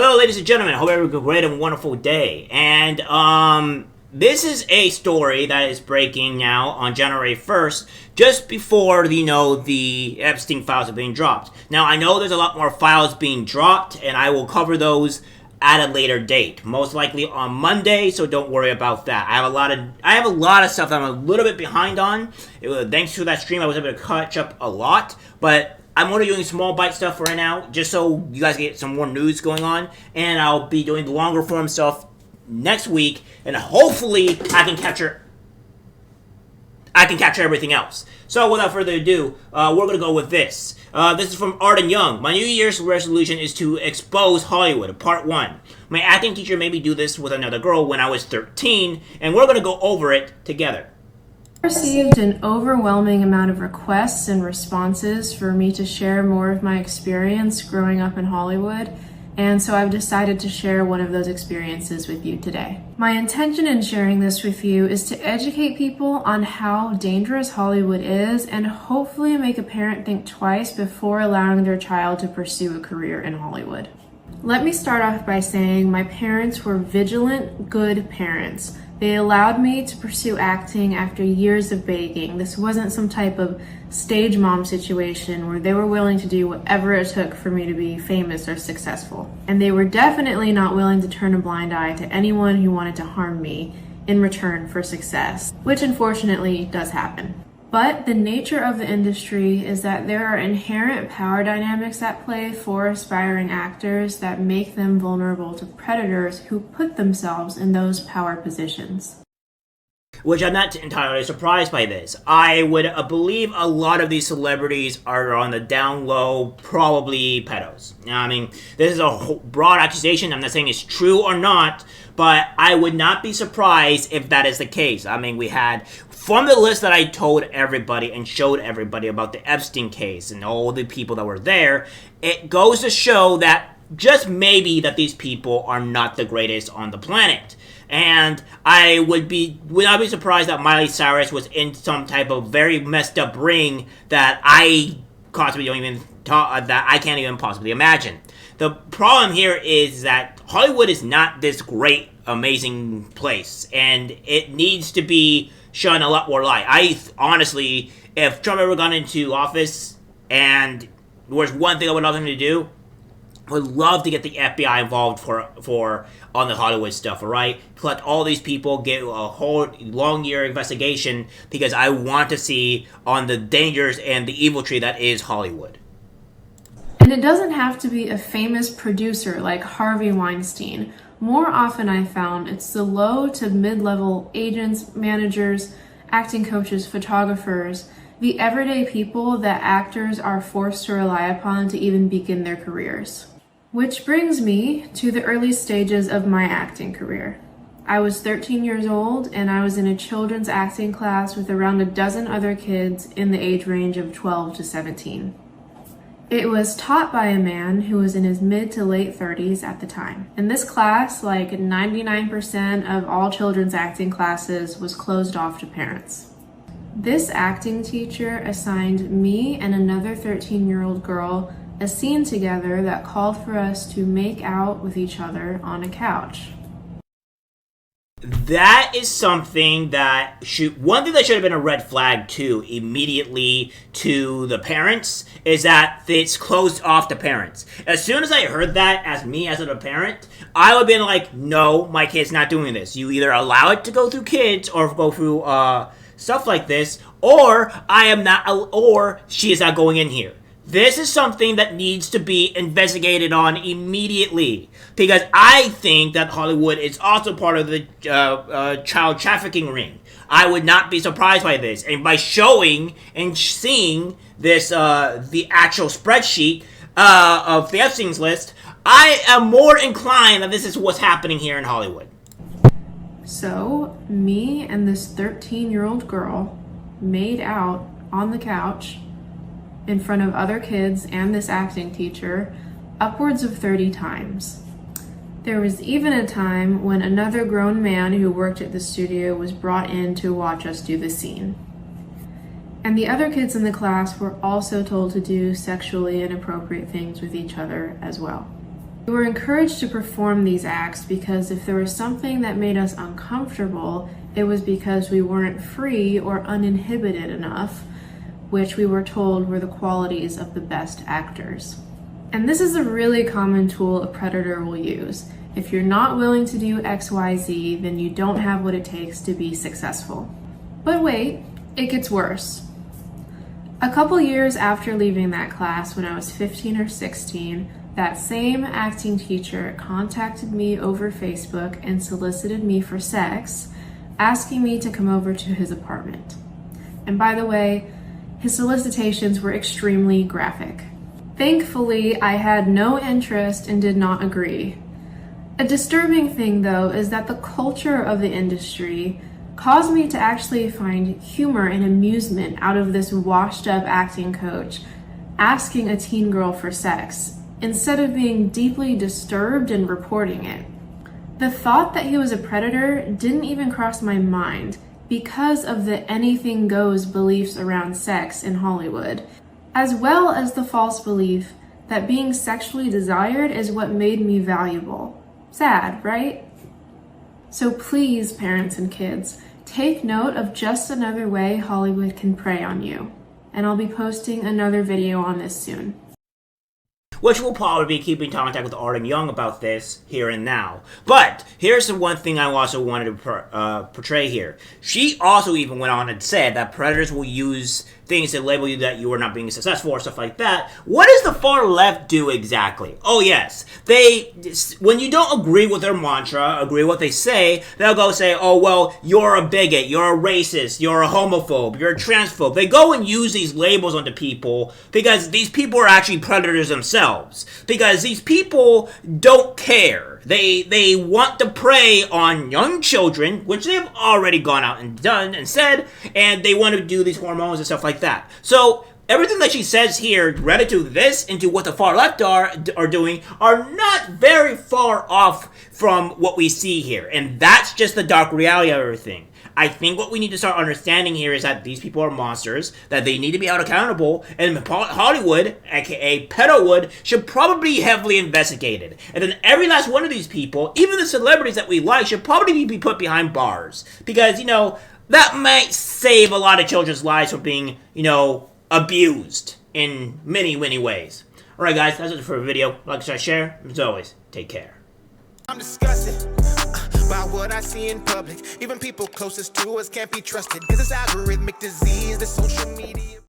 Hello, ladies and gentlemen. Hope everyone had a great and wonderful day. And this is a story that is breaking now on January 1st, just before the Epstein files are being dropped. Now, I know there's a lot more files being dropped, and I will cover those at a later date, most likely on Monday. So don't worry about that. I have a lot of stuff that I'm a little bit behind on. Thanks to that stream, I was able to catch up a lot, but I'm only doing small bite stuff for right now, just so you guys get some more news going on, and I'll be doing the longer form stuff next week, and hopefully I can capture everything else. So without further ado, we're gonna go with this. This is from Arden Young. My New Year's resolution is to expose Hollywood, part 1. My acting teacher made me do this with another girl when I was 13, and we're gonna go over it together. I received an overwhelming amount of requests and responses for me to share more of my experience growing up in Hollywood, and so I've decided to share one of those experiences with you today. My intention in sharing this with you is to educate people on how dangerous Hollywood is and hopefully make a parent think twice before allowing their child to pursue a career in Hollywood. Let me start off by saying my parents were vigilant, good parents. They allowed me to pursue acting after years of begging. This wasn't some type of stage mom situation where they were willing to do whatever it took for me to be famous or successful. And they were definitely not willing to turn a blind eye to anyone who wanted to harm me in return for success, which unfortunately does happen. But the nature of the industry is that there are inherent power dynamics at play for aspiring actors that make them vulnerable to predators who put themselves in those power positions. Which I'm not entirely surprised by this. I would believe a lot of these celebrities are on the down low, probably pedos. Now, I mean, this is a broad accusation. I'm not saying it's true or not, but I would not be surprised if that is the case. I mean, we had, from the list that I told everybody and showed everybody about the Epstein case and all the people that were there, it goes to show that just maybe that these people are not the greatest on the planet. And I would not be surprised that Miley Cyrus was in some type of very messed up ring that I possibly don't even that I can't even possibly imagine. The problem here is that Hollywood is not this great, amazing place, and it needs to be shone a lot more light. I honestly, if Trump ever got into office and there was one thing I would love him to do, would love to get the FBI involved for on the Hollywood stuff, alright? Collect all these people, get a whole long year investigation, because I want to see on the dangers and the evil tree that is Hollywood. And it doesn't have to be a famous producer like Harvey Weinstein. More often I found it's the low to mid-level agents, managers, acting coaches, photographers, the everyday people that actors are forced to rely upon to even begin their careers. Which brings me to the early stages of my acting career. I was 13 years old and I was in a children's acting class with around a dozen other kids in the age range of 12 to 17. It was taught by a man who was in his mid to late 30s at the time. In this class, like 99% of all children's acting classes, was closed off to parents. This acting teacher assigned me and another 13-year-old girl a scene together that called for us to make out with each other on a couch. That is something that one thing that should have been a red flag too, immediately to the parents, is that it's closed off to parents. As soon as I heard that, as a parent, I would have been like, no, my kid's not doing this. You either allow it to go through kids or go through stuff like this, or she is not going in here. This is something that needs to be investigated on immediately, because I think that Hollywood is also part of the child trafficking ring. I would not be surprised by this, and by showing and seeing this, the actual spreadsheet of the Epstein's list, I am more inclined that this is what's happening here in Hollywood. So, me and this 13-year-old girl made out on the couch in front of other kids and this acting teacher upwards of 30 times. There was even a time when another grown man who worked at the studio was brought in to watch us do the scene. And the other kids in the class were also told to do sexually inappropriate things with each other as well. We were encouraged to perform these acts because if there was something that made us uncomfortable, it was because we weren't free or uninhibited enough, which we were told were the qualities of the best actors. And this is a really common tool a predator will use. If you're not willing to do XYZ, then you don't have what it takes to be successful. But wait, it gets worse. A couple years after leaving that class, when I was 15 or 16, that same acting teacher contacted me over Facebook and solicited me for sex, asking me to come over to his apartment. And by the way, his solicitations were extremely graphic. Thankfully, I had no interest and did not agree. A disturbing thing, though, is that the culture of the industry caused me to actually find humor and amusement out of this washed-up acting coach asking a teen girl for sex, instead of being deeply disturbed and reporting it. The thought that he was a predator didn't even cross my mind because of the anything goes beliefs around sex in Hollywood, as well as the false belief that being sexually desired is what made me valuable. Sad, right? So please, parents and kids, take note of just another way Hollywood can prey on you. And I'll be posting another video on this soon. Which we'll probably be keeping contact with Arden Young about this here and now. But here's the one thing I also wanted to portray here. She also even went on and said that predators will use things to label you that you are not being successful or stuff like that. What does the far left do exactly? Oh yes, when you don't agree with their mantra, agree with what they say, they'll go say, oh well, you're a bigot, you're a racist, you're a homophobe, you're a transphobe. They go and use these labels onto people because these people are actually predators themselves. Because these people don't care. They want to prey on young children, which they've already gone out and done and said, and they want to do these hormones and stuff like that. So everything that she says here, related to this and to what the far left are doing, are not very far off from what we see here. And that's just the dark reality of everything. I think what we need to start understanding here is that these people are monsters, that they need to be held accountable, and Hollywood, aka Pedowood, should probably be heavily investigated. And then every last one of these people, even the celebrities that we like, should probably be put behind bars. Because, that might save a lot of children's lives from being, abused in many, many ways. Alright guys, that's it for the video. Like, share, as always, take care. I'm disgusted by what I see in public. Even people closest to us can't be trusted. Cause it's algorithmic disease, the social media.